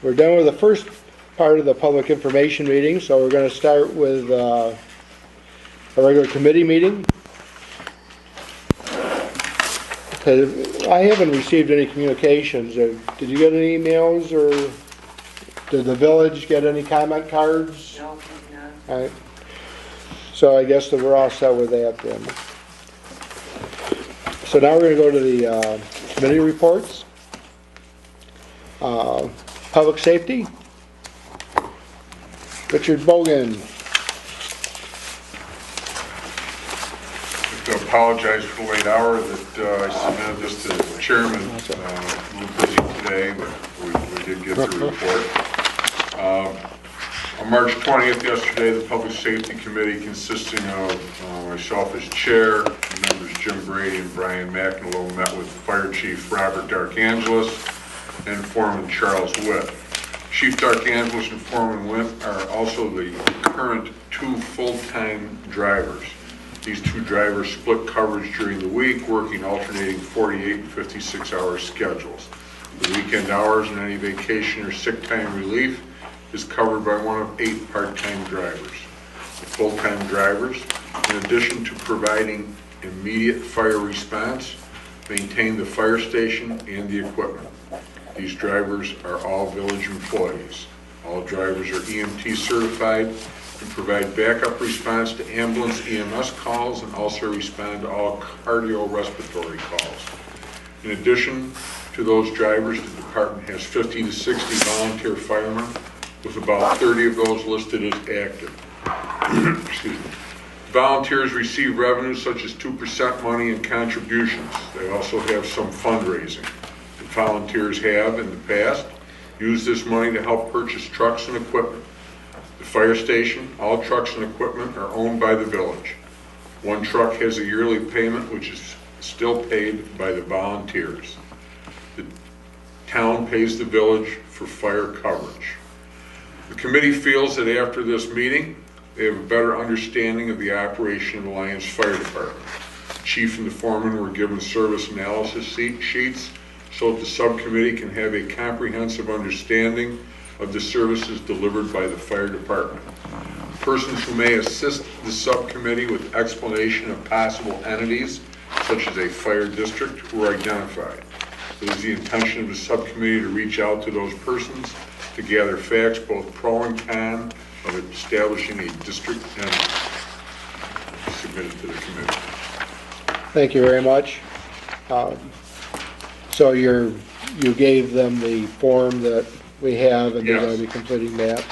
We're done with the first part of the public information meeting, so we're going to start with a regular committee meeting. I haven't received any communications. Did you get any emails, or did the village get any comment cards? No, not. All right. So I guess that we're all set with that then. So now we're going to go to the committee reports. Public safety. Richard Bogan. I apologize for the late hour that I submitted this to the chairman. A little busy today, but we did get the report. On March 20th, yesterday, the Public Safety Committee, consisting of myself as chair, members Jim Brady and Brian McNaloe, met with Fire Chief Robert Darkangelis and Foreman Charles Witt. Chief Darkangelis and Foreman Witt are also the current two full-time drivers. These two drivers split coverage during the week, working alternating 48 and 56-hour schedules. The weekend hours and any vacation or sick time relief is covered by one of 8 part-time drivers. The full-time drivers, in addition to providing immediate fire response, maintain the fire station and the equipment. These drivers are all village employees. All drivers are EMT certified and provide backup response to ambulance EMS calls and also respond to all cardiorespiratory calls. In addition to those drivers, the department has 50 to 60 volunteer firemen, with about 30 of those listed as active. Excuse me. Volunteers receive revenue such as 2% money and contributions. They also have some fundraising. The volunteers have, in the past, used this money to help purchase trucks and equipment. The fire station, all trucks and equipment are owned by the village. One truck has a yearly payment which is still paid by the volunteers. The town pays the village for fire coverage. The committee feels that after this meeting, they have a better understanding of the operation of the Lyons Fire Department. The chief and the foreman were given service analysis sheets so that the subcommittee can have a comprehensive understanding of the services delivered by the fire department. Persons who may assist the subcommittee with explanation of possible entities, such as a fire district, were identified. It is the intention of the subcommittee to reach out to those persons to gather facts, both pro and con, of establishing a district entity. Submitted to the committee. Thank you very much. So you gave them the form that we have, and they're going to be completing that.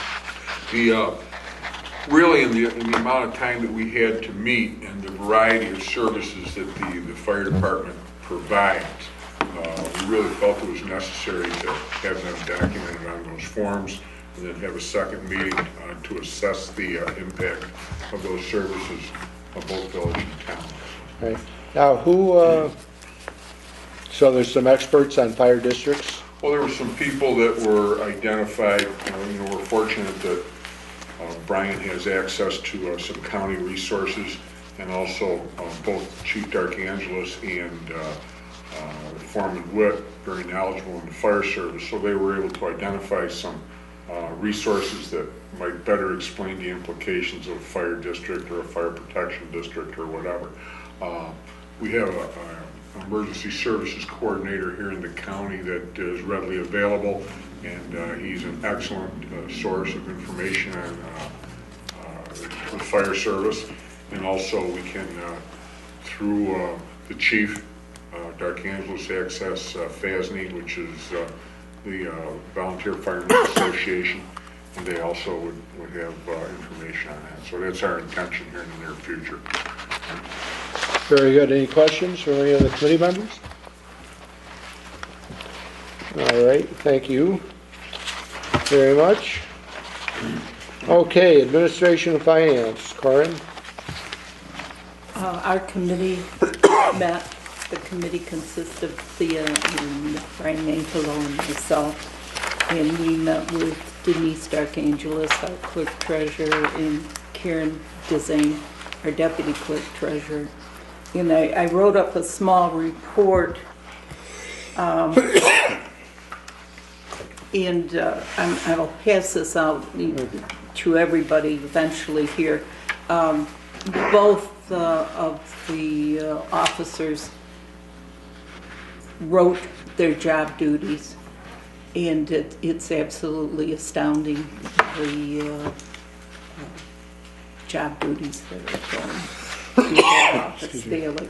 Really, in the amount of time that we had to meet and the variety of services that the fire department provides, we really felt it was necessary to have them documented on those forms, and then have a second meeting to assess the impact of those services of both village and town. Right. Now, so there's some experts on fire districts? Well, there were some people that were identified. We're fortunate that Brian has access to some county resources, and also both Chief Darkangelis and Foreman Witt, very knowledgeable in the fire service, so they were able to identify some resources that might better explain the implications of a fire district or a fire protection district or whatever. We have an emergency services coordinator here in the county that is readily available, and he's an excellent source of information on the fire service. And also we can, through the chief, Darkangelis, access FASNY, which is the Volunteer Firemen Association, and they also would have information on that. So that's our intention here in the near future. Very good. Any questions from any of the committee members? All right, thank you very much. Okay, Administration and Finance, Corinne. Our committee met. The committee consists of Thea and Brian Angelo and myself, and we met with Denise Darkangelis, our clerk treasurer, and Karen Dizane, our deputy clerk treasurer. And I wrote up a small report And I'll pass this out to everybody eventually here. Both of the officers wrote their job duties, and it's absolutely astounding, the job duties that are going through their office daily.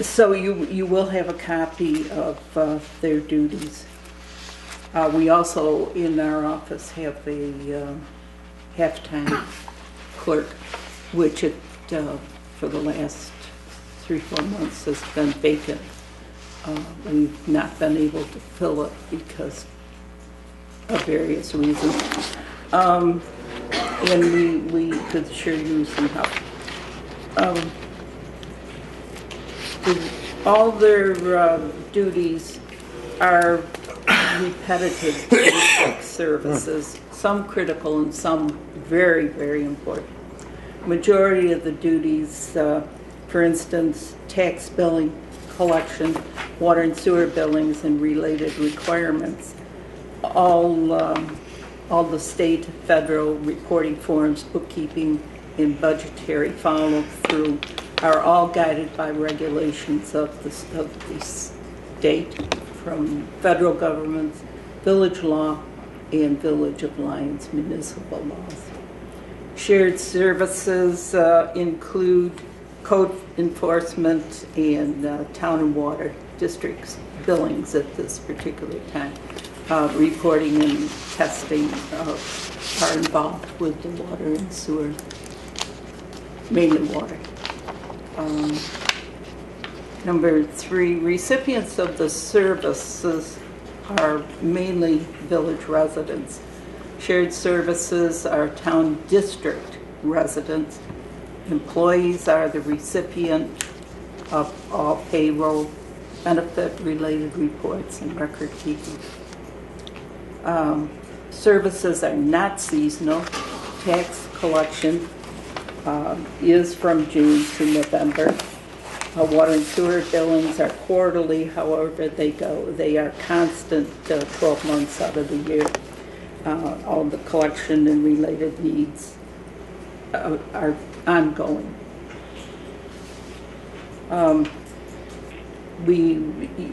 So you will have a copy of their duties. We also, in our office, have a half-time clerk, which for the last 3-4 months has been vacant. We've not been able to fill it because of various reasons. And we could sure use some help. All their duties are repetitive basic services, some critical and some very, very important. Majority of the duties, for instance, tax billing, collection, water and sewer billings and related requirements, all the state, federal reporting forms, bookkeeping, and budgetary follow-through are all guided by regulations of the state, from federal government, village law, and Village of Lyons municipal laws. Shared services include code enforcement and town and water districts billings at this particular time. Reporting and testing are involved with the water and sewer, mainly water. Number 3, recipients of the services are mainly village residents. Shared services are town district residents. Employees are the recipient of all payroll, benefit-related reports, and record keeping. Services are not seasonal. Tax collection is from June to November. Water and sewer billings are quarterly, however they are constant 12 months out of the year. All the collection and related needs are ongoing.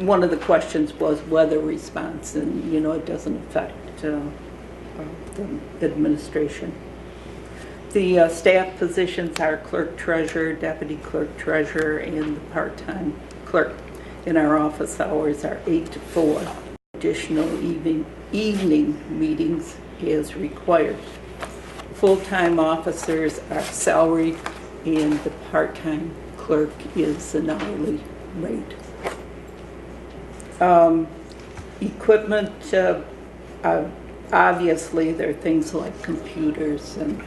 One of the questions was weather response, and it doesn't affect the administration. The staff positions are clerk treasurer, deputy clerk treasurer, and the part-time clerk. And our office hours are 8 to 4. Additional evening meetings is required. Full-time officers are salaried, and the part-time clerk is an hourly rate. Equipment, obviously there are things like computers and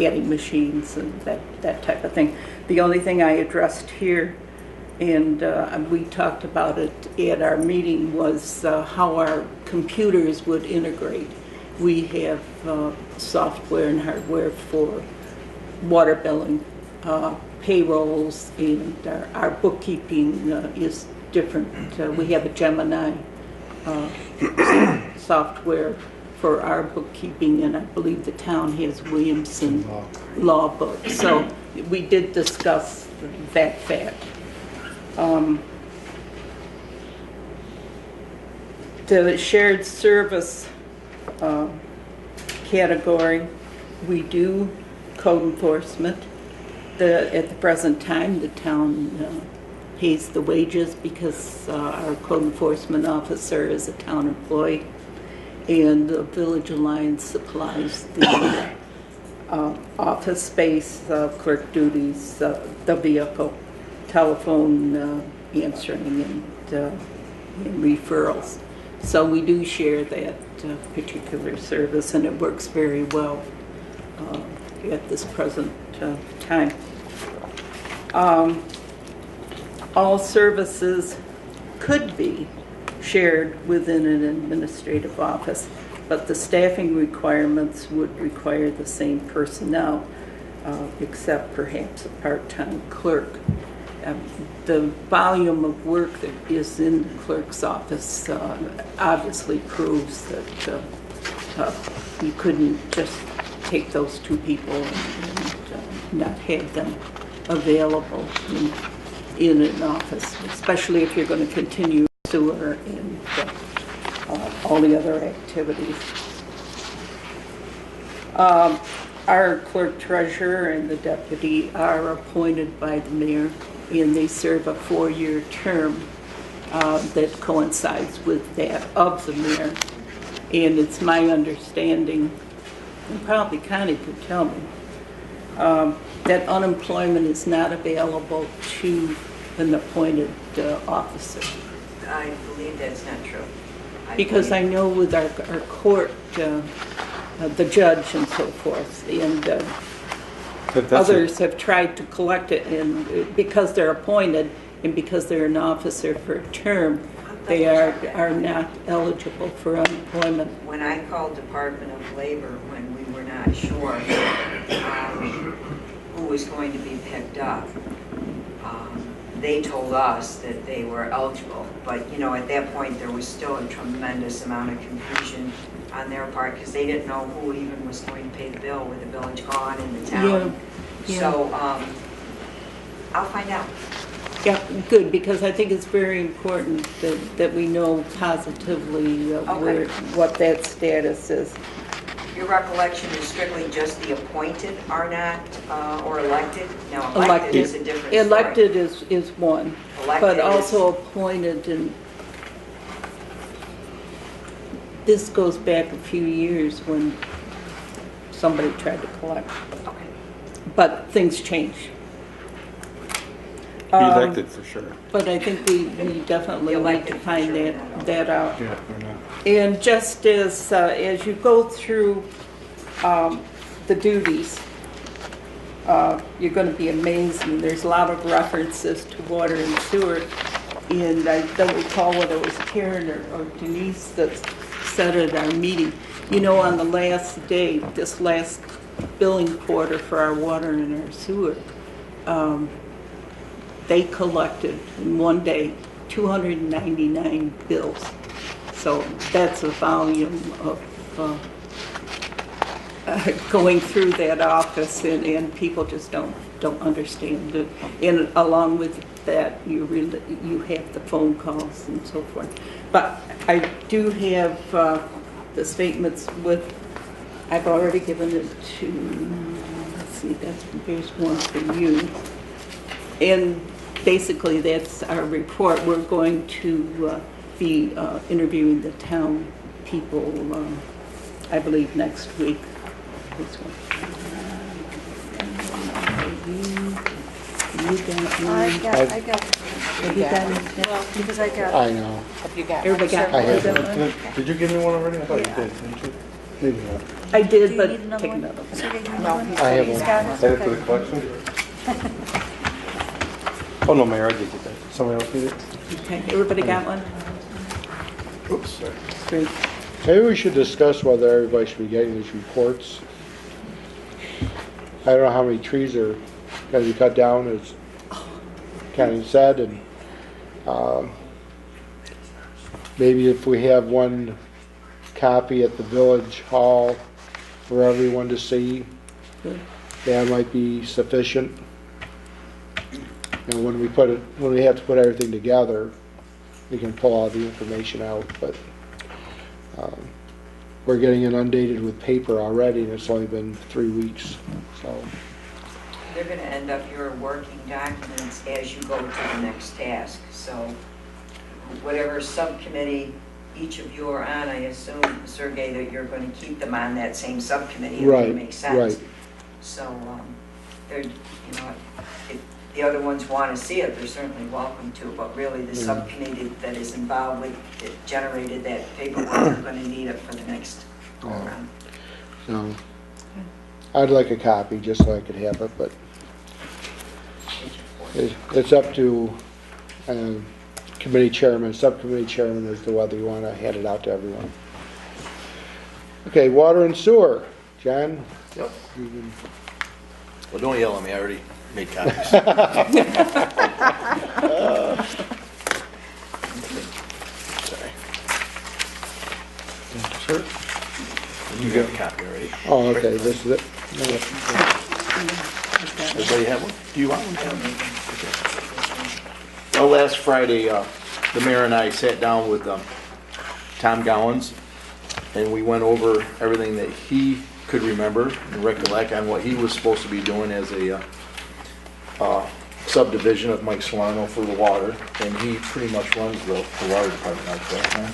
adding machines and that type of thing. The only thing I addressed here, and we talked about it at our meeting, was how our computers would integrate. We have software and hardware for water billing, payrolls, and our bookkeeping is different. We have a Gemini software for our bookkeeping, and I believe the town has Williamson Law Book. So we did discuss that fact. The shared service category, we do code enforcement. At the present time, the town pays the wages because our code enforcement officer is a town employee, and the Village of Lyons supplies the office space, clerk duties, the vehicle, telephone answering, and referrals. So we do share that particular service, and it works very well at this present time. All services could be shared within an administrative office, but the staffing requirements would require the same personnel, except perhaps a part-time clerk. the volume of work that is in the clerk's office obviously proves that you couldn't just take those two people and not have them available in an office, especially if you're going to continue sewer and all the other activities. Our clerk treasurer and the deputy are appointed by the mayor, and they serve a 4-year term that coincides with that of the mayor. And it's my understanding, and probably Connie could tell me, that unemployment is not available to an appointed officer. I believe that's not true. Because I know with our court, the judge and so forth, and others have tried to collect it, and because they're appointed and because they're an officer for a term, they are not eligible for unemployment. When I called Department of Labor, when we were not sure who was going to be picked up, they told us that they were eligible. But, you know, at that point, there was still a tremendous amount of confusion on their part because they didn't know who even was going to pay the bill with the village gone and the town. Yeah. So I'll find out. Yeah, good, because I think it's very important that we know positively what that status is. Your recollection is strictly just the appointed are not, or elected? Now, elected is a different story. Elected is one, Elected but also appointed, and this goes back a few years when somebody tried to collect. Okay. But things change. Elected for sure. But I think we definitely need to find that out. Yeah, we're not. And just as you go through the duties, you're going to be amazed. And there's a lot of references to water and sewer. And I don't recall whether it was Karen or Denise that said at our meeting, you know, on the last day, this last billing quarter for our water and our sewer, they collected in one day 299 bills. So that's a volume of going through that office, and people just don't understand it. And along with that, you have the phone calls and so forth. But I do have the statements with. I've already given it to. Let's see, there's one for you. And basically, that's our report. We're going to be interviewing the town people, I believe, next week. This one. You got I got Have you got it? well, because I got, I know. have you got? Everybody got I have that one. one? Did you give me one already? I thought you did, didn't you? Maybe not. I Do did, you but need another take one? another one. So you need No, another one? I have He's one. got it? Add it to the Okay. collection? Oh, no, Mayor, I did get that. Somebody else need it? Okay, everybody got one? Oops, sorry. Great. Maybe we should discuss whether everybody should be getting these reports. I don't know how many trees are going to be cut down, as Connie said, and maybe if we have one copy at the village hall for everyone to see, that might be sufficient. And when we have to put everything together, we can pull all the information out, but we're getting inundated with paper already, and it's only been 3 weeks, so. They're going to end up your working documents as you go to the next task. So whatever subcommittee each of you are on, I assume, Sergey, that you're going to keep them on that same subcommittee. It Right, would make sense. right. So they're, if the other ones want to see it, they're certainly welcome to, but really the subcommittee that is involved with it generated that paperwork are going to need it for the next go around. So, I'd like a copy just so I could have it, but it's up to committee chairman, subcommittee chairman as to whether you want to hand it out to everyone. Okay, water and sewer. John? Yep. Well, don't yell at me, I already made copies. Sorry. Sir? You got a copy already. Oh, okay, this is it. Everybody have one? Do you want one? Okay. Well, last Friday, the mayor and I sat down with Tom Gowans, and we went over everything that he could remember and recollect on what he was supposed to be doing as a subdivision of Mike Salerno for the water, and he pretty much runs the water department out there, huh?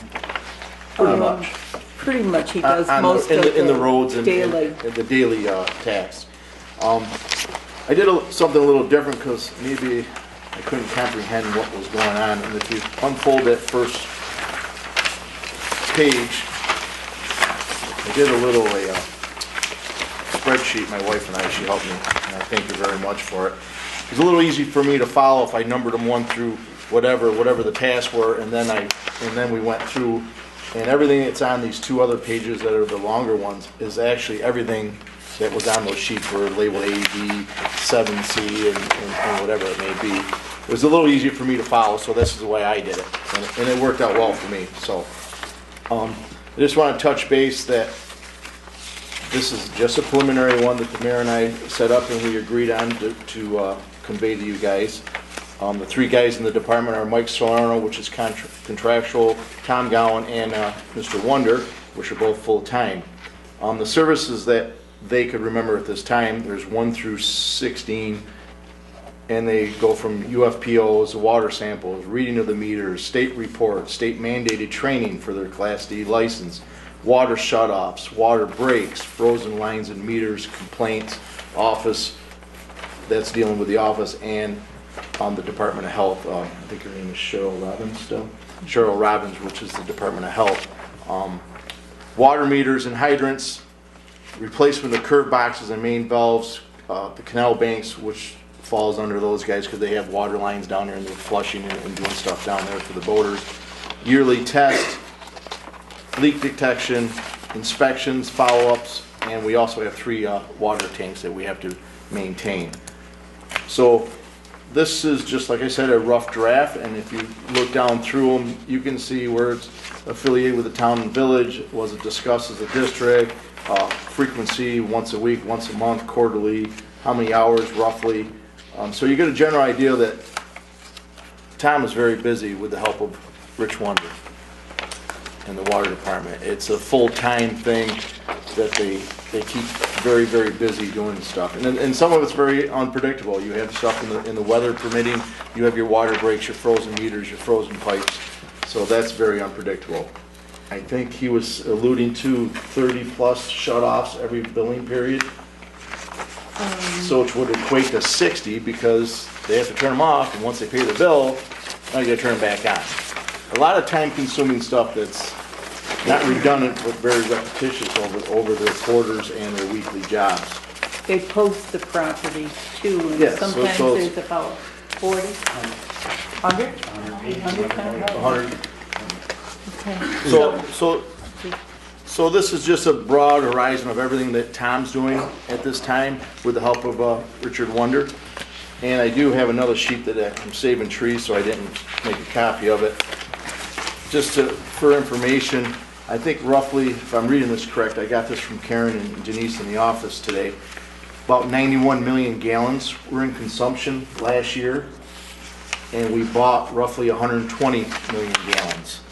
Pretty much. Pretty much he does On most of in the roads and daily. and the daily tasks. I did something a little different because maybe I couldn't comprehend what was going on. And if you unfold that first page, I did a little spreadsheet. My wife and she helped me, and I thank you very much for it. It was a little easy for me to follow if I numbered them one through whatever the tasks were, and then we went through. And everything that's on these two other pages that are the longer ones is actually everything that was on those sheets were labeled A, B, 7C, and whatever it may be. It was a little easier for me to follow, so this is the way I did it. And it worked out well for me. So I just want to touch base that this is just a preliminary one that the mayor and I set up and we agreed on to convey to you guys. The three guys in the department are Mike Salerno, which is contractual, Tom Gowan, and Mr. Wonder, which are both full-time. The services that they could remember at this time, there's 1 through 16, and they go from UFPOs, water samples, reading of the meters, state reports, state mandated training for their Class D license, water shutoffs, water breaks, frozen lines and meters, complaints, office, that's dealing with the office, and on the Department of Health. I think her name is Cheryl Robbins still. Cheryl Robbins, which is the Department of Health. Water meters and hydrants, replacement of curb boxes and main valves, the canal banks, which falls under those guys because they have water lines down there and they're flushing and doing stuff down there for the boaters. Yearly test, leak detection, inspections, follow-ups, and we also have 3 water tanks that we have to maintain. So this is just, like I said, a rough draft, and if you look down through them, you can see where it's affiliated with the town and village, was it discussed as a district, frequency, once a week, once a month, quarterly, how many hours roughly. So you get a general idea that Tom is very busy with the help of Rich Wonder in the water department. It's a full-time thing that they keep very, very busy doing stuff. And some of it's very unpredictable. You have stuff in the weather permitting. You have your water breaks, your frozen meters, your frozen pipes. So that's very unpredictable. I think he was alluding to 30-plus shut-offs every billing period. So it would equate to 60 because they have to turn them off, and once they pay the bill, now you gotta turn them back on. A lot of time-consuming stuff that's not redundant, but very repetitious over their quarters and their weekly jobs. They post the property too, and Yes, so sometimes it's- there's about 40, 100? 100 times? 100. Okay. So this is just a broad horizon of everything that Tom's doing at this time with the help of Richard Wonder. And I do have another sheet that I'm saving trees, so I didn't make a copy of it. Just for information, I think roughly, if I'm reading this correct, I got this from Karen and Denise in the office today, about 91 million gallons were in consumption last year, and we bought roughly 120 million gallons.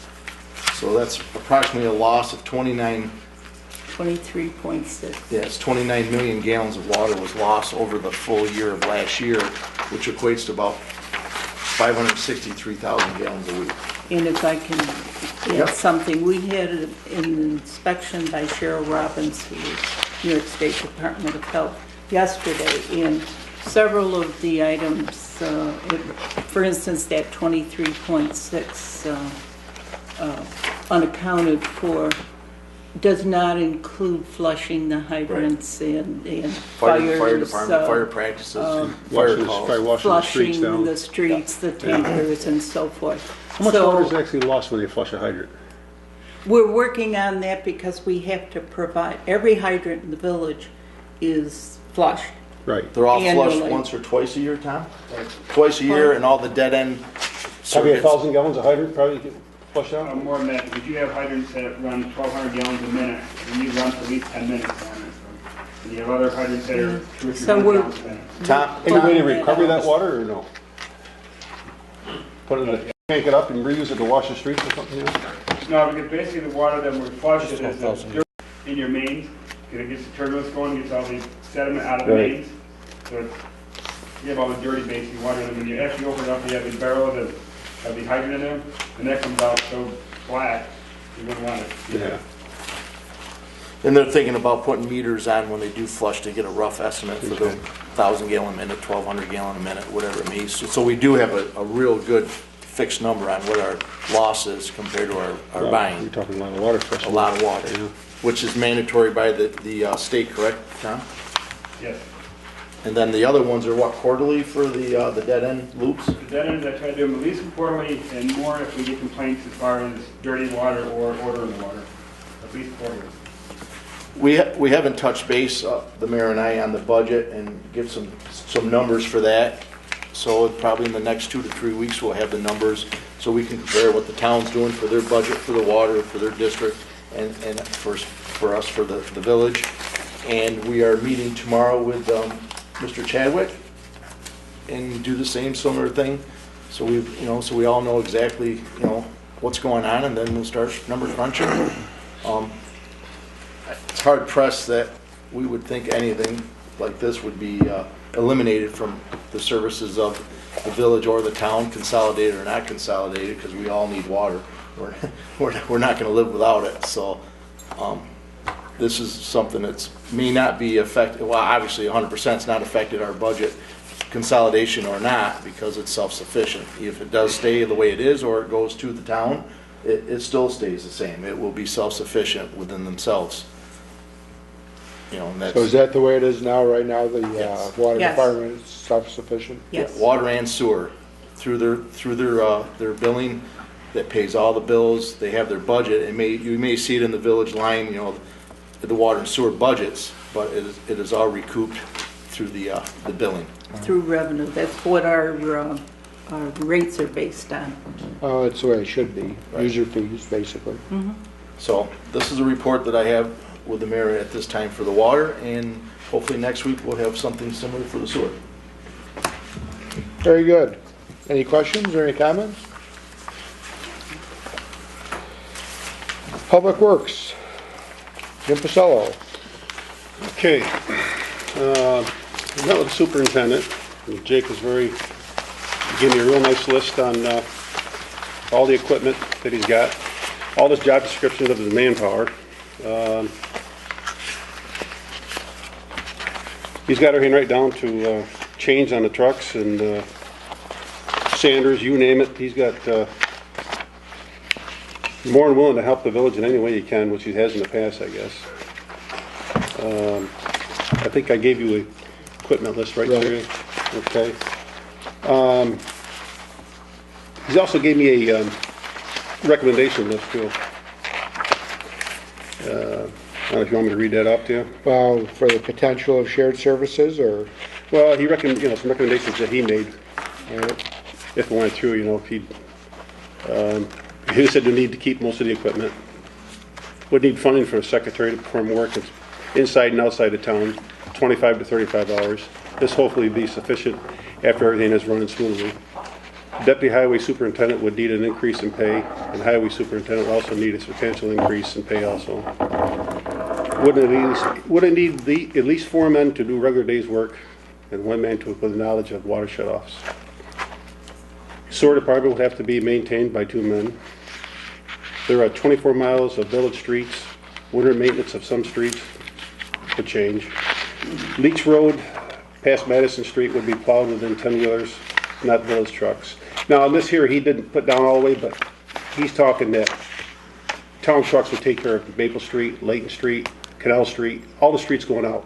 So that's approximately a loss of 23.6. 29 million gallons of water was lost over the full year of last year, which equates to about 563,000 gallons a week. And if I can Yep. add something, we had an inspection by Cheryl Robbins, who is New York State Department of Health, yesterday, and several of the items, for instance, that 23.6 unaccounted for does not include flushing the hydrants and Fire fires, department, fire practices, fire Washing calls. the streets flushing down. the streets, the tankers, and so forth. How much So- water is actually lost when they flush a hydrant? We're working on that because we have to provide, every hydrant in the village is flushed Right. They're all flushed Annually. once or twice a year, Tom? Twice a year, and all the dead end Probably circuits. 1,000 gallons of hydrant, probably get flushed out. More than that, because you have hydrants that run 1,200 gallons a minute, and you run for at least 10 minutes on it. And you have other hydrants that are 2 or 3 So we're- gallons a minute. Tom, Any way to recover that water or no? Put it in a, tank it up and reuse it to wash the streets or something, you know? No, because basically the water that we're flushing is the dirt in your mains, because it gets the turbulence going, gets all the sediment out of the Right. mains. So it's, you have all the dirty basically water, and when you actually open it up, you have the barrel that have the hydrant in there, and that comes out so black, you wouldn't want it. Yeah. and they're thinking about putting meters on when they do flush to get a rough estimate for the 1,000 gallon a minute, 1,200 gallon a minute, whatever it means. So we do have a real good fixed number on what our loss is compared to our You're buying. talking a lot of water. A lot of water, which is mandatory by the state, correct, Tom? Yes. And then the other ones are what, quarterly for the dead end loops? The dead ends, I try to do them at least quarterly, and more if we get complaints as far as dirty water or odor in the water, at least quarterly. We haven't touched base, the mayor and I, on the budget and give some numbers for that. So probably in the next 2 to 3 weeks, we'll have the numbers so we can compare what the town's doing for their budget, for the water, for their district, and for us, for the village. And we are meeting tomorrow with Mr. Chadwick and do the same similar thing. So we all know exactly, what's going on, and then we'll start number crunching. It's hard pressed that we would think anything like this would be eliminated from the services of the village or the town, consolidated or not consolidated, because we all need water. We're not going to live without it. So this is something that may not be affected, well, obviously 100% it's not affected our budget, consolidation or not, because it's self-sufficient. If it does stay the way it is or it goes to the town, it still stays the same. It will be self-sufficient within themselves. And that's, So is that the way it is now, right now, the Yes. water Yes. department is self-sufficient? Yes. water and sewer through their billing that pays all the bills. They have their budget. You may see it in the village line, the water and sewer budgets, but it is all recouped through the billing. Through revenue, that's what our rates are based on. Oh, that's the way it should be, Right. user fees, basically. So this is a report that I have with the mayor at this time for the water, and hopefully next week we'll have something similar for the sewer. Very good. Any questions or any comments? Public Works, Jim Pacello. Okay. I met with the superintendent. and Jake was gave me a real nice list on all the equipment that he's got, all his job descriptions of his manpower. He's got everything right down to chains on the trucks and sanders, you name it. He's got more than willing to help the village in any way he can, which he has in the past, I guess. I think I gave you an equipment list right there. Okay. He also gave me a recommendation list too. I don't know if you want me to read that up to you. Well, for the potential of shared services, or, Well, he reckoned, some recommendations that he made, if it went through, if he said we need to keep most of the equipment. Would need funding for a secretary to perform work inside and outside of town, 25 to 35 hours. This hopefully be sufficient after everything is running smoothly. Deputy Highway Superintendent would need an increase in pay, and Highway Superintendent will also need a substantial increase in pay also. Wouldn't need at least 4 men to do regular day's work, and 1 man with knowledge of water shutoffs. Sewer department would have to be maintained by 2 men. There are 24 miles of village streets. Winter maintenance of some streets would change. Leach Road past Madison Street would be plowed within 10 wheelers, not village trucks. Now, on this here, he didn't put down all the way, but he's talking that town trucks would take care of Maple Street, Layton Street, Canal Street, all the streets going out.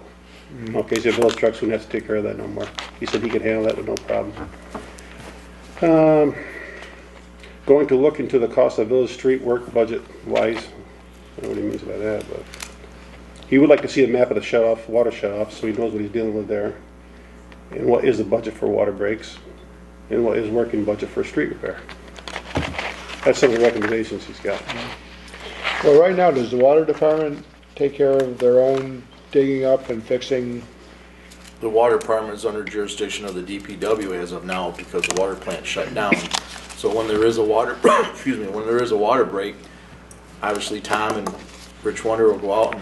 Okay, so village trucks wouldn't have to take care of that no more. He said he could handle that with no problem. Going to look into the cost of village street work budget-wise. I don't know what he means by that, but he would like to see a map of the water shutoffs, so he knows what he's dealing with there. And what is the budget for water breaks? And what is working budget for street repair? That's some of the recommendations he's got. Well, right now, does the water department take care of their own digging up and fixing? The water department is under jurisdiction of the DPW as of now because the water plant shut down. So when there is a water, excuse me, when there is a water break, obviously Tom and Rich Wonder will go out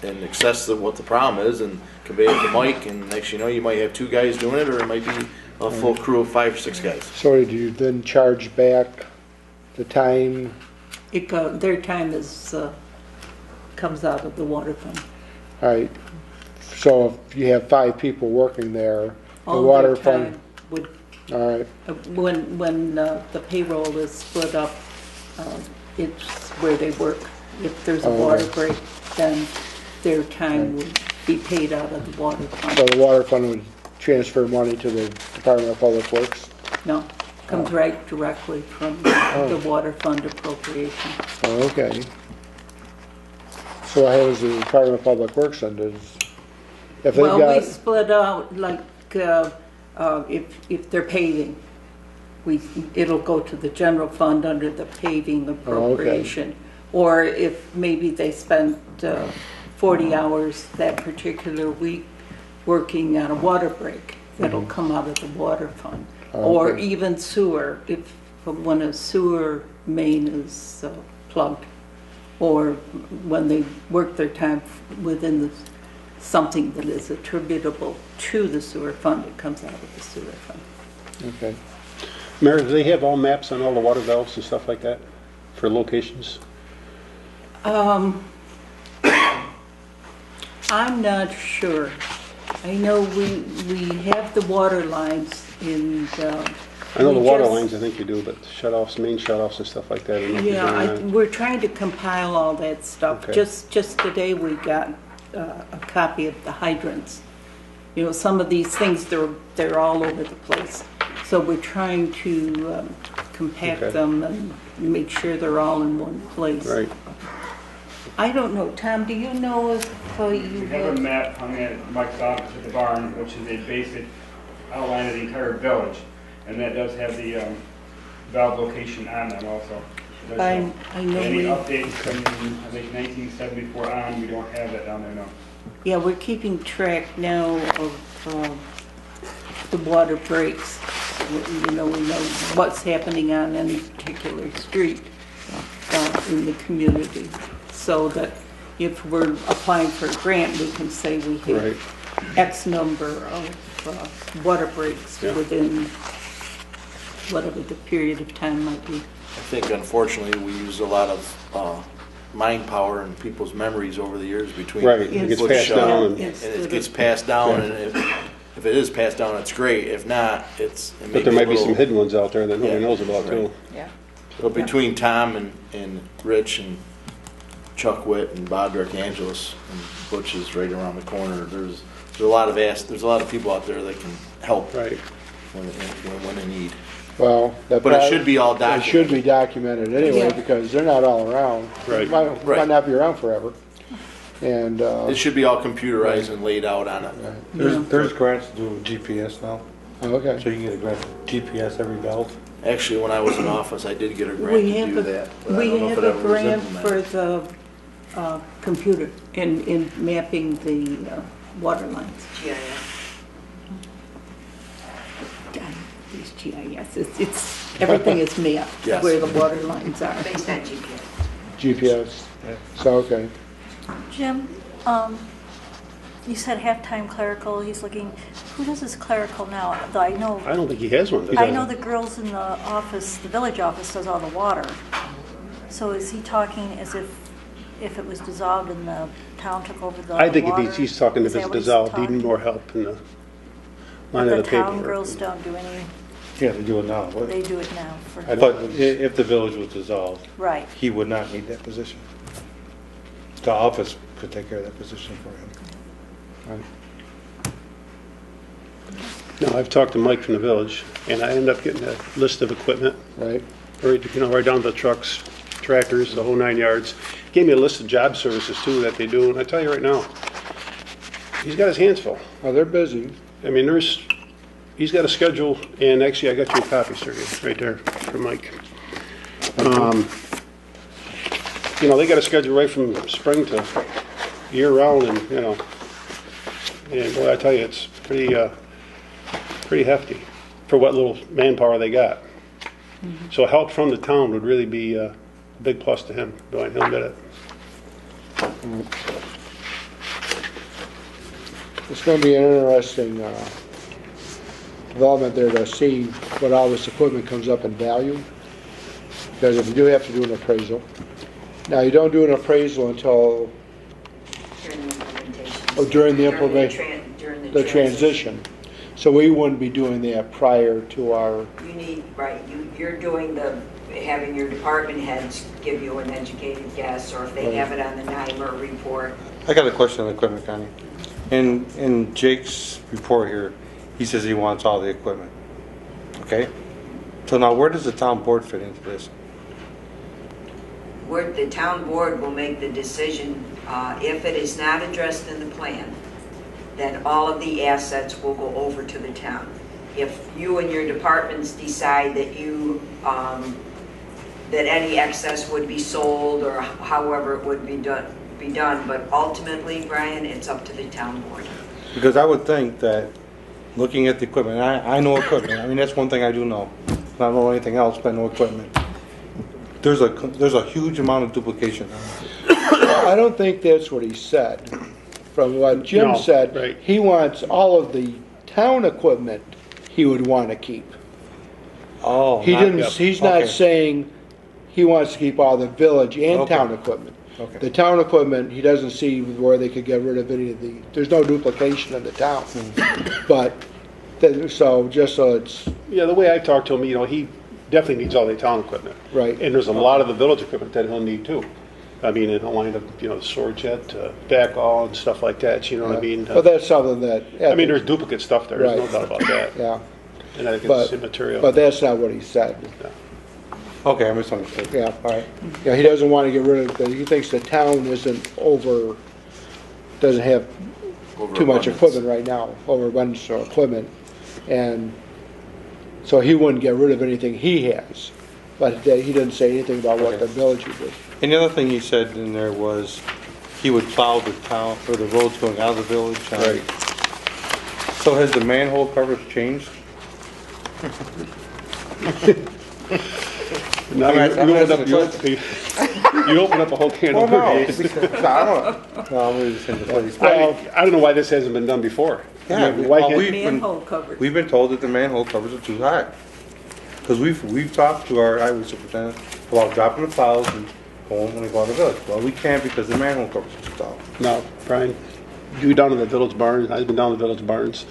and assess what the problem is and convey it to Mike, and next you know, you might have 2 guys doing it, or it might be a full crew of 5 or 6 guys. So do you then charge back the time? Their time comes out of the water fund. All right, so if you have 5 people working there, the All water their fund, time would, all right, when the payroll is split up, it's where they work. If there's a water break, then their time would be paid out of the water fund. so the water fund would transfer money to the Department of Public Works? No, comes right directly from the water fund appropriation. Oh, okay. So what happens to the Department of Public Works then? If they've Well, we got, split out, like, if they're paving, it'll go to the general fund under the paving appropriation. Or if maybe they spent 40 hours that particular week working on a water break, that'll come out of the water fund. Or Okay. even sewer, when a sewer main is plugged, or when they work their time within something that is attributable to the sewer fund, it comes out of the sewer fund. okay. Mary, do they have all maps on all the water valves and stuff like that for locations? I'm not sure. I know we have the water lines in. I know the we water just- lines, I think you do, but shut-offs, main shut-offs and stuff like that. I don't know if you're Yeah, doing that. we're trying to compile all that stuff. Okay. Just today we got a copy of the hydrants. You know, some of these things, they're all over the place. So we're trying to compact Okay. them and make sure they're all in one place. Right. I don't know, Tom, do you know if you We have a map hung at Mike's office at the barn, which is a basic outline of the entire village, and that does have the valve location on them also. It does I show. know Any we, updates from, I think, 1974 on, we don't have that down there now. yeah, we're keeping track now of the water breaks. You know, we know what's happening on any particular street in the community, so that if we're applying for a grant, we can say we Right. have X number of water breaks Yeah. within whatever the period of time might be. I think unfortunately we use a lot of mind power and people's memories over the years between. Right, it gets what's passed shown, down. And it gets passed down, and if it is passed down, it's great. If not, it may But there might be a little- some hidden ones out there that nobody Yeah. knows about too. Yeah. But between Tom and Rich and Chuck Witt and Bob Angelis and Butch is right around the corner, there's a lot of people out there that can help Right. when in need. Well, that But it probably- should be all It should be documented. documented anyway, Yeah. because they're not all around. Right. Might Right. not be around forever. And, It should be all computerized and laid out on it. Yeah. There's grants to do GPS now, okay. so you can get a grant for GPS every valve. Actually, when I was in office, I did get a grant We to have do a, that. But I we don't know if have it a ever was grant for implemented. the computer in mapping the water lines. GIS. These GIS, everything is mapped Yes. where the water lines are. Based on GPS. GPS. So, okay. Jim, you said half-time clerical, he's looking, who does his clerical now? Though I know, I don't think he has one. does I he? know the girls in the office, the village office does all the water. So is he talking as if it was dissolved and the town took over the water? I think if he's talking Is if it's that what he's dissolved, he'd talking? need more help in the But line of the the town paperwork. girls don't do any, Yeah, they do it now. they do it now for, But if the village was dissolved, right. he would not need that position. The office could take care of that position for him. No, I've talked to Mike from the village, and I ended up getting a list of equipment, Right. right down to the trucks, tractors, the whole 9 yards. Gave me a list of job services too that they do, and I tell you right now, he's got his hands full. Well, they're busy. I mean, there's he's got a schedule, and actually, I got you a copy, Sergey, right there, for Mike. You know, they got a schedule right from spring to year-round, and, you know, and boy, I tell you, it's pretty hefty for what little manpower they got. So help from the town would really be a big plus to him, Brian, he'll get it. It's gonna be an interesting, development there to see what all this equipment comes up in value. Because if you do have to do an appraisal. Now, you don't do an appraisal until During the implementation. during the implementation, During the transition. So we wouldn't be doing that prior to our, You need, right, you're doing having your department heads give you an educated guess, or if they have it on the NYMER report. I got a question on the equipment, Connie. In Jake's report here, he says he wants all the equipment. Okay? So now where does the town board fit into this? Where the town board will make the decision, if it is not addressed in the plan, then all of the assets will go over to the town. If you and your departments decide that that any excess would be sold, or however it would be done, but ultimately, Brian, it's up to the town board. Because I would think that looking at the equipment, I know equipment. I mean, that's one thing I do know. I don't know anything else, but I know equipment. There's a huge amount of duplication. I don't think that's what he said. From what Jim No, said, right. he wants all of the town equipment he would want to keep. Oh, He's not saying he wants to keep all the village and Okay. town equipment. Okay. The town equipment, he doesn't see where they could get rid of any of there's no duplication in the town. But, so just so it's, Yeah, the way I talked to him, you know, he definitely needs all the town equipment. right. And there's a lot of the village equipment that he'll need too. I mean, it'll wind up, you know, sword jet, backhaul and stuff like that, you know what I mean? But that's something that. I mean, there's duplicate stuff there, there's no Right. doubt about that. Yeah, And I think but, it's immaterial. but that's not what he said. Okay, I misunderstood. Yeah, all right. Yeah, he doesn't want to get rid of, he thinks the town doesn't have too much equipment right now, overabundance of equipment. And so he wouldn't get rid of anything he has. But he didn't say anything about what Okay. the village would do. And the other thing he said in there was he would plow the town, or the roads going out of the village. Right. So has the manhole coverage changed? Now I'm asking you open up a whole can of worms. No, I'm just in the place. I don't know why this hasn't been done before. Yeah, I mean, why well, can't- Manhole coverage. We've been told that the manhole covers are too high. Because we've talked to our highway superintendent about dropping the plows and going when they go out of the village. Well, we can't because the manhole covers are too tall. No, Brian, you go down to the village barns, I've been down to the village barns.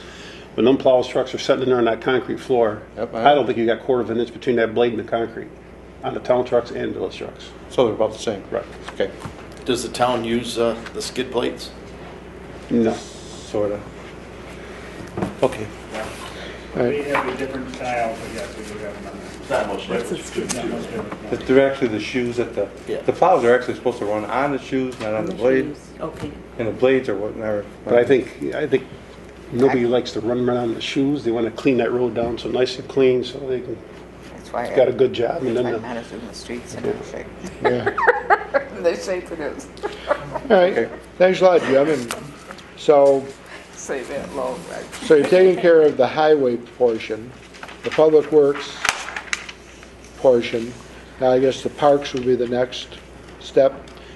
When them plows trucks are sitting there on that concrete floor, Yep, I don't think you got quarter of an inch between that blade and the concrete on the town trucks and village trucks. So they're about the same. Right. Okay, Does the town use the skid plates? No. sorta. Okay. They have a different style, but yes, we do have them on there. Not much What's difference. it? Not much different, no. They're actually the shoes that Yeah. the plows are actually supposed to run on the shoes, not on the blade. Okay. And the blades are whatever. But I think nobody likes to run around the shoes. They want to clean that road down so nice and clean so they can, That's why got a good job. And I then manage in the streets in good shape. Yeah. The shape it is. All right, thanks a lot, Jim. And so Say that low, right? So you're taking care of the highway portion, the public works portion. Now, I guess the parks would be the next step,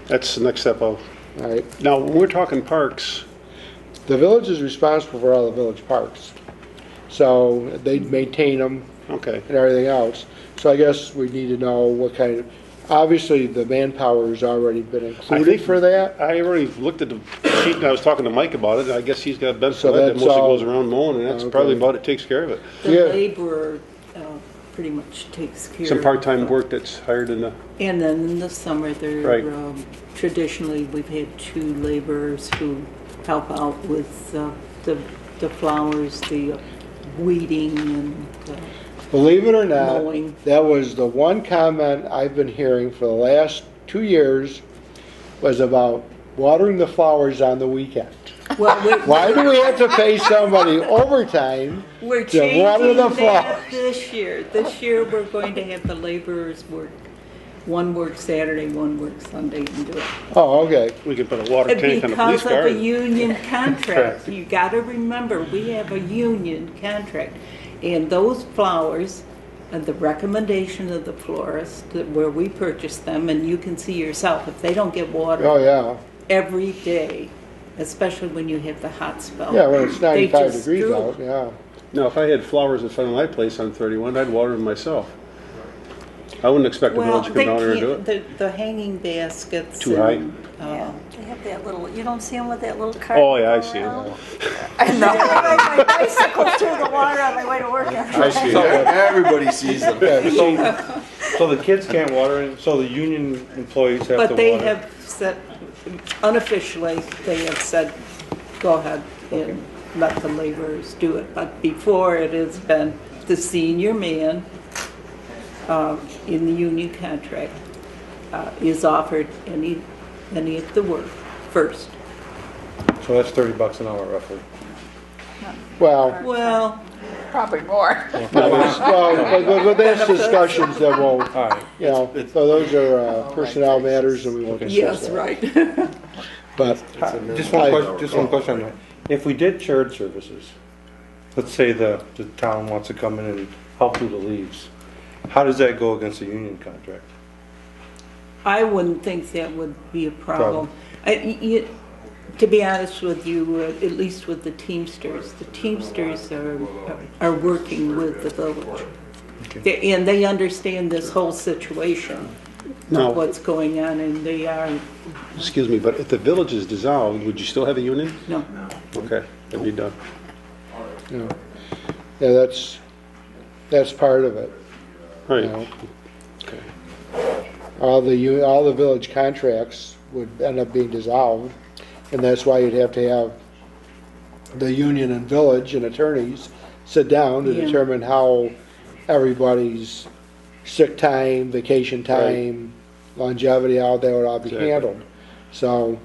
that's the next step. all right? Now, when we're talking parks, The village is responsible for all the village parks. So they maintain them okay. and everything else. So I guess we need to know what kind of, obviously, the manpower has already been included think- for that. I already looked at the sheet and I was talking to Mike about it. And I guess he's got Ben So Sled that that's mostly all- goes around mowing and that's Okay. probably about it, takes care of it. The Yeah. laborer pretty much takes care of. Some part-time work that's hired in the, And then in the summer, Right. traditionally, we've had 2 laborers who help out with the flowers, the weeding and Believe it or not, mowing. that was the one comment I've been hearing for the last 2 years was about watering the flowers on the weekend. Well, Why do we have to pay somebody overtime we're to changing water the that flowers? this year. This year, we're going to have the laborers work. One works Saturday, one works Sunday and do it. Oh, okay. We can put a water tank on the police Because of car. a union contract. You gotta remember, we have a union contract. And those flowers, and the recommendation of the florist, where we purchase them, and you can see yourself, if they don't get water Oh, yeah. every day, especially when you have the hot spell. Yeah, when it's they 95 just degrees droop. out, yeah. Now, if I had flowers in front of my place on 31, I'd water them myself. I wouldn't expect the Well, village to they come down here and do can't, it. the hanging baskets. Too high? and, Yeah, they have that little, you don't see them with that little cart. Oh, yeah, I see around? it. I I know. ride my bicycle through the water on my way to work. I see, everybody sees them. So the kids can't water it, so the union employees have to water. But they have said, unofficially, they have said, go ahead and let the laborers do it. But before, it has been the senior man in the union contract is offered any of the work first. So that's $30 an hour roughly. Well, Well, Probably more. but that's discussions that will, All right. you know, so those are personnel matters and we won't discuss yes, that. right. But, Just one question on that. If we did shared services, let's say the town wants to come in and help do the leaves, how does that go against the union contract? I wouldn't think that would be a problem. To be honest with you, at least with the Teamsters are working with the village. And they understand this whole situation, No. of what's going on, and they are, Excuse me, but if the village is dissolved, would you still have a union? no. Okay, that'd be done. you know, yeah, that's part of it. You Right. know. All the village contracts would end up being dissolved, and that's why you'd have to have the union and village and attorneys sit down to Yeah. determine how everybody's sick time, vacation time, longevity, how that would all be Exactly. handled. So,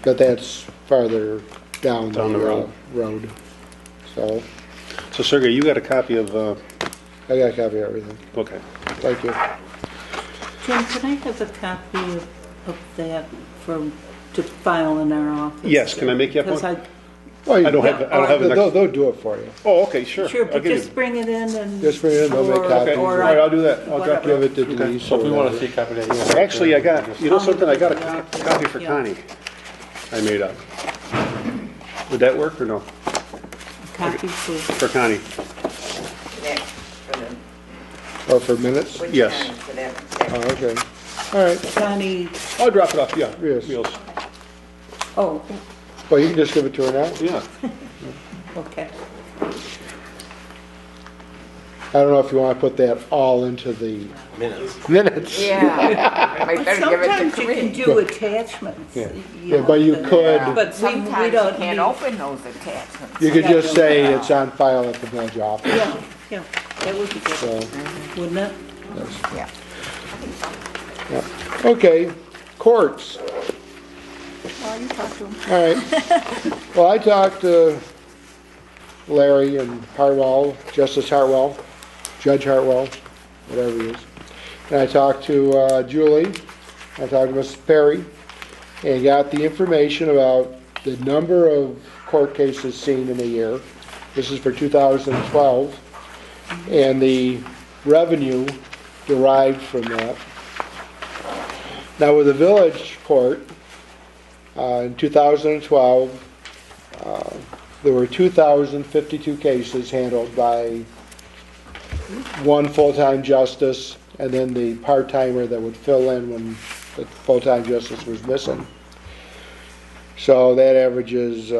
but that's farther down the road. So, So Sergey, you got a copy of, I got a copy of everything. okay. Thank you. Jim, can I have a copy of that to file in our office? Yes, can I make you up Because one? Well, I don't have an extra. They'll do it for you. Oh, okay, sure. Sure, I'll but give you- just bring it in and. Just bring it in, they'll make or- copies. Okay, all or right, I'll do that. I'll whatever. Give it to Denise. So if we or want to whatever. see a copy of that, Actually, I got, you know something, I got a Yeah. copy for Yeah. Connie I made up. Would that work or no? Copy for. For Connie? That, for Or for minutes? which Yes. kind, for that, Oh, okay. All right. Connie, I'll drop it off, yeah. Yes. Wheels. oh, Well, you can just give it to her now. Yeah. okay. I don't know if you want to put that all into the minutes. Yeah. I better give it to Sometimes you can Corinne. do attachments. Yeah, know, but you and- could, But we Sometimes you don't can't need. open those attachments. you could just say it's on file at the village office. Yeah, that would be good, So, wouldn't it? Yeah. yeah. Okay, courts. Well, you talk to him. All right. Well, I talked to Larry and Hartwell, Justice Hartwell, Judge Hartwell, whatever he is. And I talked to Julie, I talked to Mrs. Perry, and got the information about the number of court cases seen in a year. This is for 2012, and the revenue derived from that. Now, with the village court, in 2012, there were 2,052 cases handled by one full-time justice and then the part-timer that would fill in when the full-time justice was missing. So that averages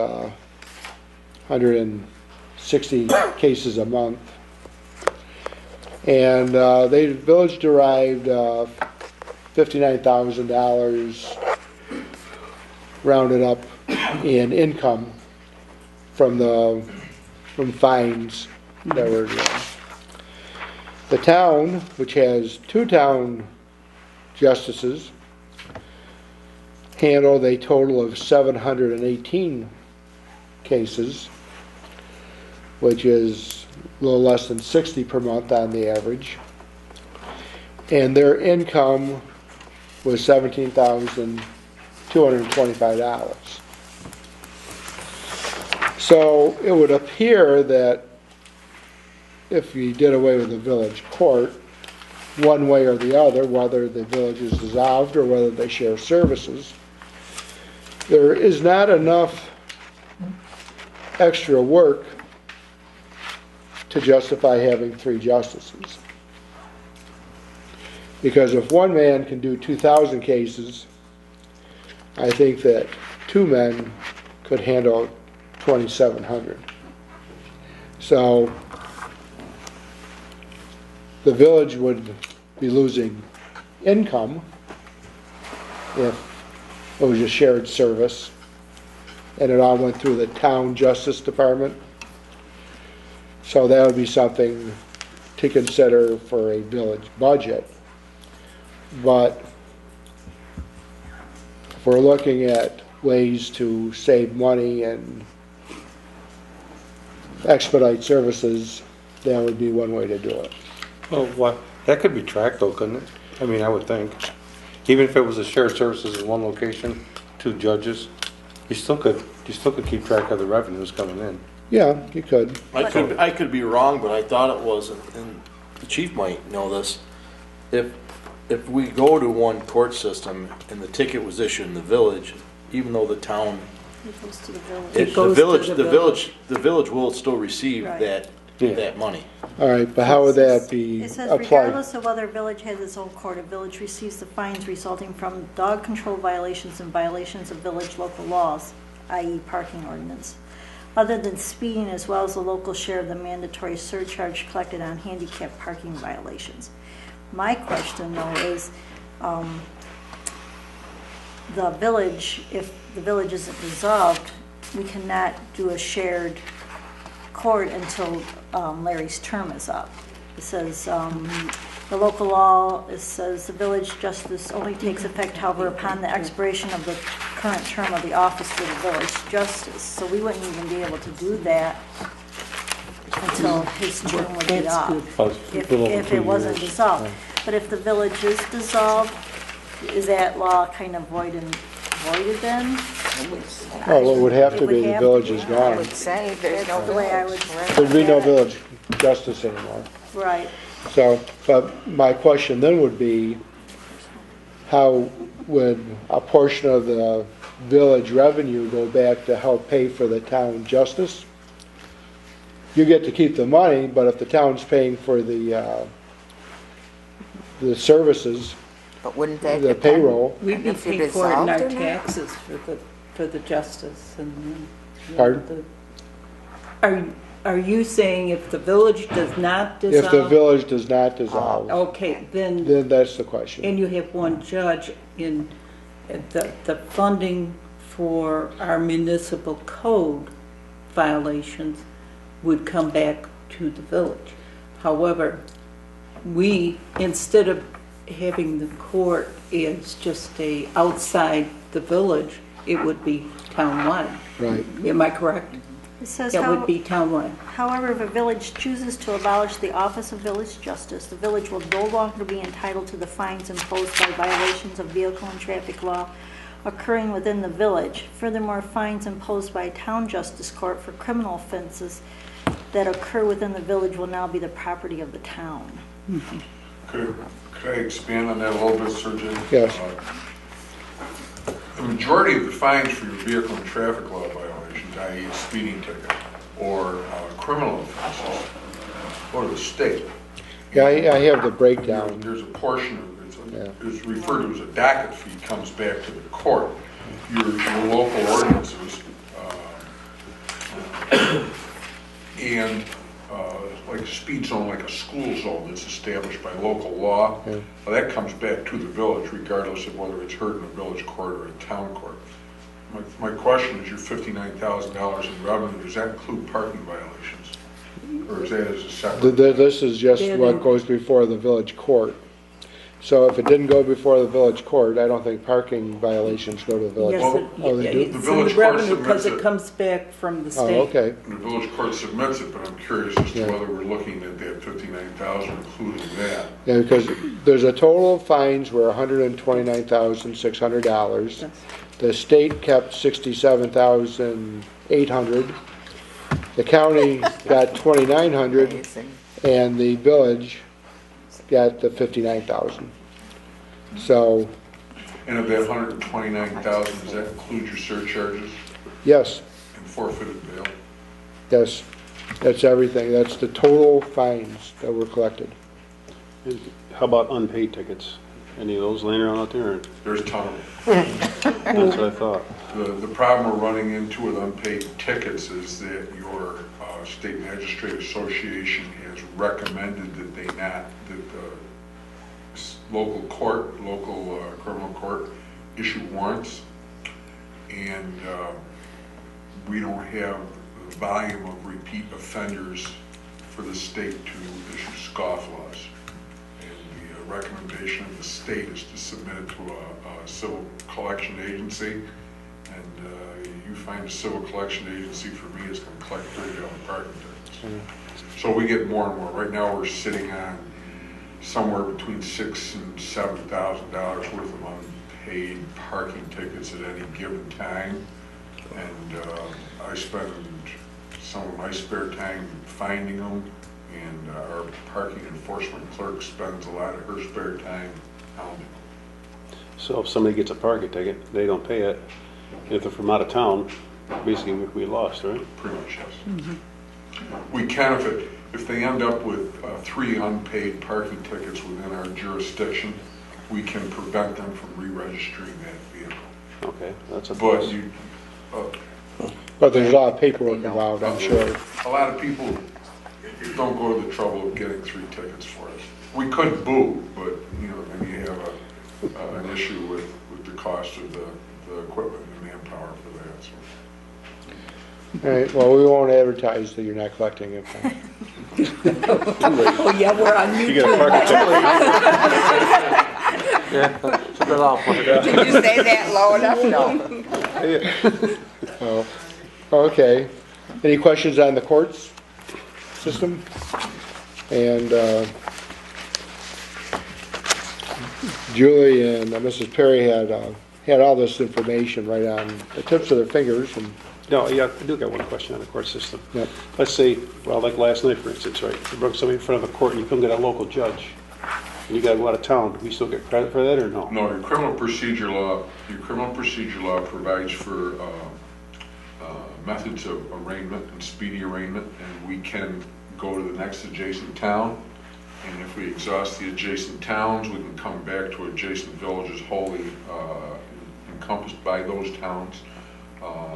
160 cases a month. And the village derived $59,000 rounded up in income from fines that were the town, which has two town justices, handled a total of 718 cases, which is a little less than 60 per month on the average. And their income was $17,225. So it would appear that if we did away with the village court, one way or the other, whether the village is dissolved or whether they share services, there is not enough extra work to justify having 3 justices. Because if one man can do 2,000 cases, I think that 2 men could handle 2,700. So the village would be losing income if it was a shared service and it all went through the town justice department. So that would be something to consider for a village budget. But if we're looking at ways to save money and expedite services, that would be one way to do it. Well, what, that could be tracked though, couldn't it? I mean, I would think. Even if it was a shared services in one location, 2 judges, you still could keep track of the revenues coming in. Yeah, you could. I could be wrong, but I thought it was, and the chief might know this, if we go to one court system and the ticket was issued in the village, even though the town, It goes to the village. It goes to the the village will still receive Right. that money. All right, but how would that be It says applied? regardless of whether a village has its own court, a village receives the fines resulting from dog control violations and violations of village local laws, i.e. parking ordinance, other than speeding, as well as the local share of the mandatory surcharge collected on handicap parking violations. My question though is, the village, if the village isn't dissolved, we cannot do a shared court until Larry's term is up. It says, the local law, it says the village justice only takes effect, however, upon the expiration of the current term of the office for the village justice. So we wouldn't even be able to do that until his term would be That's up, good. if it wasn't dissolved. But if the village is dissolved, is that law kind of voided then? Well, it would have to It would be, the have village to is be. I gone. would say there's no That's the way I village. would- There'd be no village justice anymore. Right. So, but my question then would be, how would a portion of the village revenue go back to help pay for the town justice? You get to keep the money, but if the town's paying for the services, But wouldn't that the depend payroll, We'd be if you're paying for it in our dissolved or not? taxes for the justice and. Pardon? Are you saying if the village does not if the dissolve? village does not dissolve, Okay, then, that's the question. and you have one judge in, the funding for our municipal code violations would come back to the village. However, we, instead of having the court as just outside the village, it would be townwide. Right. Am I correct? It says It would be townwide. however, if a village chooses to abolish the office of village justice, the village will no longer be entitled to the fines imposed by violations of vehicle and traffic law occurring within the village. Furthermore, fines imposed by a town justice court for criminal offenses that occur within the village will now be the property of the town. Could I expand on that a little bit, Sir Jim? Yes. The majority of the fines for your vehicle and traffic law violations, i.e. a speeding ticket or criminal offenses, go to the state. Yeah, I have the breakdown. There's a portion of Yeah. it's referred to as a docket fee, comes back to the court. Your local ordinances and like a speed zone, like a school zone that's established by local law, Yeah. well, that comes back to the village regardless of whether it's heard in a village court or a town court. My question is, your $59,000 in revenue, does that include parking violations? Or is that as a separate? This is just what goes before the village court. So if it didn't go before the village court, I don't think parking violations go to the village. Yes, court. Oh, they do? it's The in village the court revenue because submits it it. comes back from the Oh, state. okay. The village court submits it, but I'm curious as to Yeah. whether we're looking at that 59,000, including that. Yeah, because there's a total of fines were $129,600. That's- The state kept $67,800. The county got $2,900, Amazing. and the village got the $59,000. So, And of that 129,000, does that include your surcharges yes, and forfeited bail? yes, that's everything. That's the total fines that were collected. How about unpaid tickets? Any of those laying around out there? Or- There's a ton of them. That's what I thought. The problem we're running into with unpaid tickets is that your state magistrate association has recommended that they not, that the local court, local criminal court issue warrants. And we don't have the volume of repeat offenders for the state to issue scofflaws. And the recommendation of the state is to submit it to a civil collection agency. And you find a civil collection agency, for me, is going to collect $30 parking tickets. So we get more and more. Right now, we're sitting on somewhere between $6,000 and $7,000 worth of unpaid parking tickets at any given time. And I spend some of my spare time finding them, and our parking enforcement clerk spends a lot of her spare time hounding. So if somebody gets a parking ticket, they don't pay it. If they're from out of town, basically we lost, right? Pretty much, yes. We can, if they end up with 3 unpaid parking tickets within our jurisdiction, we can prevent them from re-registering that vehicle. Okay, that's a But plus. you, But there's a lot of paperwork involved, I'm sure. a lot of people don't go to the trouble of getting 3 tickets for us. We could boo, but, you know, then you have an issue with the cost of the equipment and manpower for that, so. All right, well, we won't advertise that you're not collecting it. Oh, yeah, we're on You YouTube. get a parking ticket. Yeah, that's a good offer. Did you say that low enough? No. Oh, okay. Any questions on the courts system? And Julie and Mrs. Perry had all this information right on the tips of their fingers, and No, yeah, I do got one question on the court system. Yep. Let's say, well, like last night, for instance, right? You brought somebody in front of a court and you couldn't get a local judge, and you gotta go out of town. Do we still get credit for that or no? No, your criminal procedure law provides for methods of arraignment and speedy arraignment, and we can go to the next adjacent town, and if we exhaust the adjacent towns, we can come back to adjacent villages wholly encompassed by those towns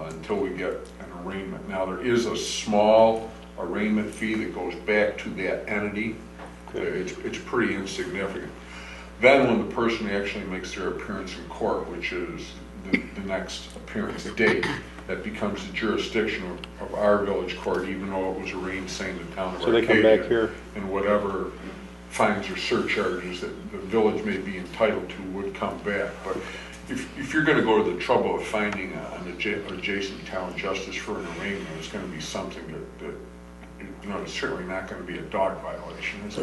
until we get an arraignment. Now, there is a small arraignment fee that goes back to that entity. It's pretty insignificant. Then when the person actually makes their appearance in court, which is the next appearance date, that becomes the jurisdiction of our village court, even though it was arraigned, say, in the town of So they come Arcadia, back here? and whatever fines or surcharges that the village may be entitled to would come back. But if you're going to go to the trouble of finding an adjacent town justice for an arraignment, it's going to be something that you know, it's certainly not going to be a dog violation. It's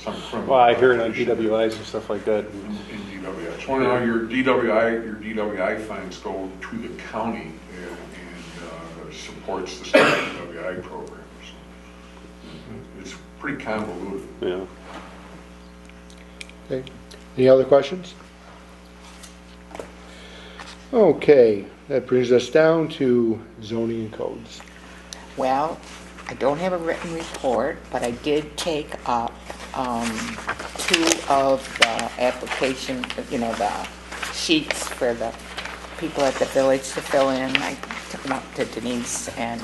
some criminal. Well, I hear it on violation. DWIs and stuff like that. In DWI. Well, now your DWI fines go to the county and supports the state DWI program. So it's pretty convoluted. Yeah. okay. Any other questions? Okay, that brings us down to zoning and codes. Well, I don't have a written report, but I did take up 2 of the application, you know, the sheets for the people at the village to fill in. I took them up to Denise and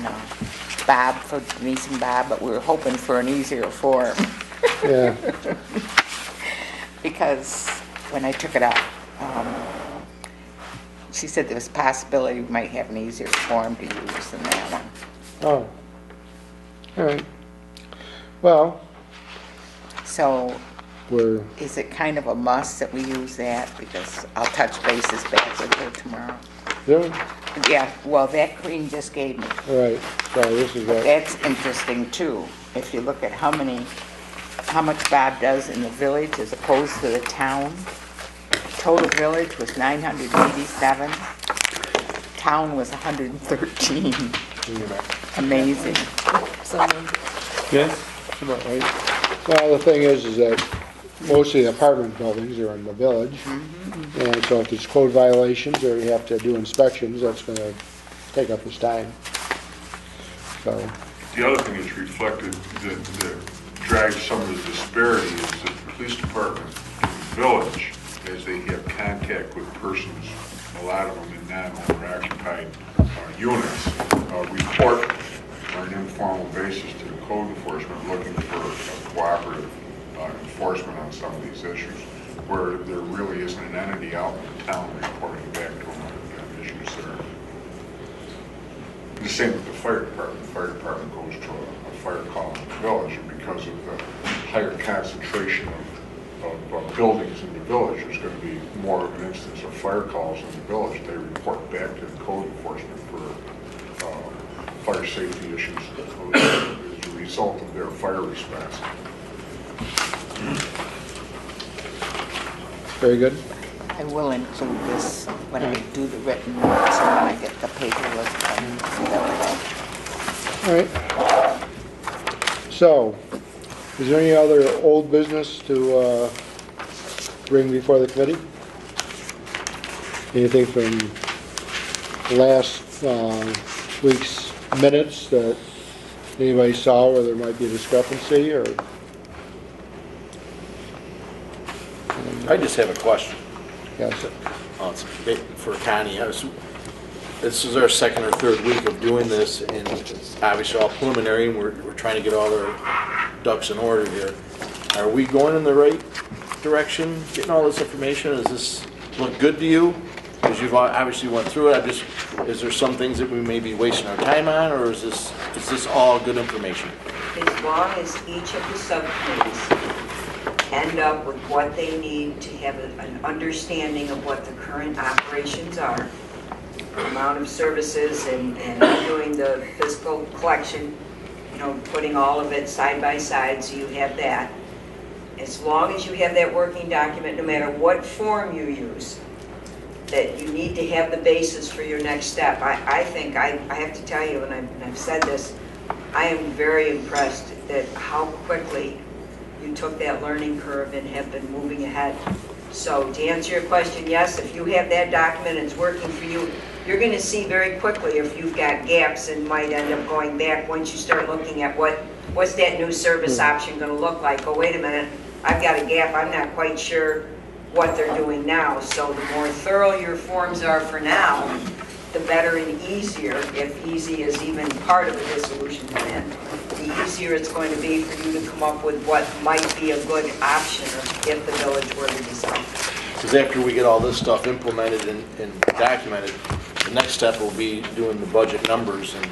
Bob, for Denise and Bob, but we were hoping for an easier form. Yeah, Because when I took it up, she said there was a possibility we might have an easier form to use than that one. oh, all right. Well, So we're, Is it kind of a must that we use that? Because I'll touch bases back with her tomorrow. doing, Yeah, well, that Queen just gave me. all right, so this is what, That's interesting too. If you look at how much Bob does in the village as opposed to the town. Total village was 987. Town was 113. Amazing. Someone, yeah, that's about right. Well, the thing is that most of the apartment buildings are in the village. And so if there's code violations or you have to do inspections, that's gonna take up his time. So, The other thing that's reflected that drags some of the disparity is that the police department in the village, as they have contact with persons, a lot of them in non-owner occupied units, report on an informal basis to the code enforcement looking for a cooperative enforcement on some of these issues, where there really isn't an entity out in the town reporting back to them on issues there. The same with the fire department. The fire department goes to a fire call in the village, and because of the higher concentration of buildings in the village, there's going to be more of an instance of fire calls in the village. They report back to the code enforcement for fire safety issues as a result of their fire response. very good. I will include this when I do the written notes and when I get the paperwork from the village. All right. So, is there any other old business to bring before the committee? Anything from last week's minutes that anybody saw where there might be a discrepancy, or? I just have a question. Yes. It's a bit for Connie. This is our second or third week of doing this, and it's obviously all preliminary, and we're trying to get all our ducks in order here. Are we going in the right direction, getting all this information? Does this look good to you? Because you've obviously went through it. Is there some things that we may be wasting our time on, or is this all good information? As long as each of the subcommittees end up with what they need to have an understanding of what the current operations are, amount of services and doing the fiscal collection, putting all of it side by side so you have that. As long as you have that working document, no matter what form you use, that you need to have the basis for your next step. I think, I have to tell you, and I've said this, I am very impressed at how quickly you took that learning curve and have been moving ahead. So to answer your question, yes, if you have that document and it's working for you, you're going to see very quickly if you've got gaps and might end up going back once you start looking at what's that new service option going to look like. Oh, wait a minute, I've got a gap, I'm not quite sure what they're doing now. So the more thorough your forms are for now, the better and easier, if easy is even part of the dissolution plan, the easier it's going to be for you to come up with what might be a good option if the village were to decide. Because after we get all this stuff implemented and documented, the next step will be doing the budget numbers, and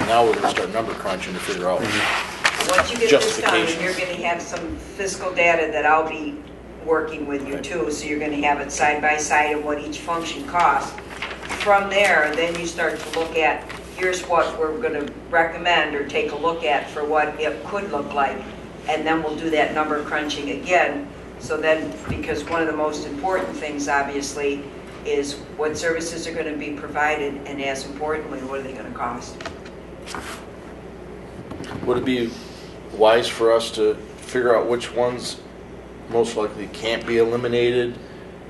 now we're going to start number crunching to figure out Once you get this done, justification. you're going to have some fiscal data that I'll be working with you too, so you're going to have it side by side of what each function costs. From there, then you start to look at, here's what we're going to recommend or take a look at for what it could look like, and then we'll do that number crunching again. So then, because one of the most important things, obviously, is what services are going to be provided, and as importantly, what are they going to cost? Would it be wise for us to figure out which ones most likely can't be eliminated,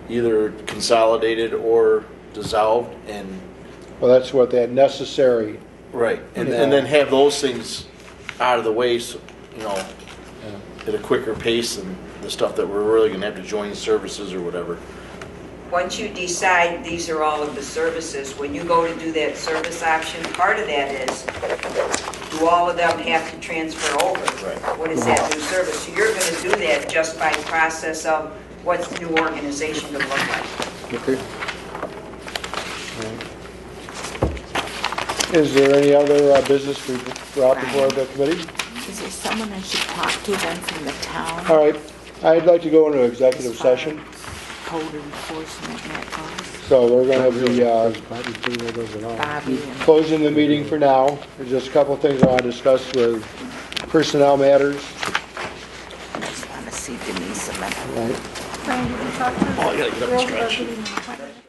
either consolidated or dissolved, and Well, that's what that necessary, right, and then have those things out of the way, so, at a quicker pace than the stuff that we're really going to have to join services or whatever. Once you decide these are all of the services, when you go to do that service option, part of that is, do all of them have to transfer over? Right. What is that new service? So you're going to do that just by process of what's the new organization going to look like. okay. Is there any other business we brought before the committee? Is there someone I should talk to then from the town? All right, I'd like to go into executive session, Code enforcement and that cost. so we're gonna be, Bobby and closing the meeting for now. There's just a couple of things I want to discuss with personnel matters. I just want to see Denise a minute. Right. Brian, did you talk to? Oh, I gotta get up and Girls stretch. Resident Appointment?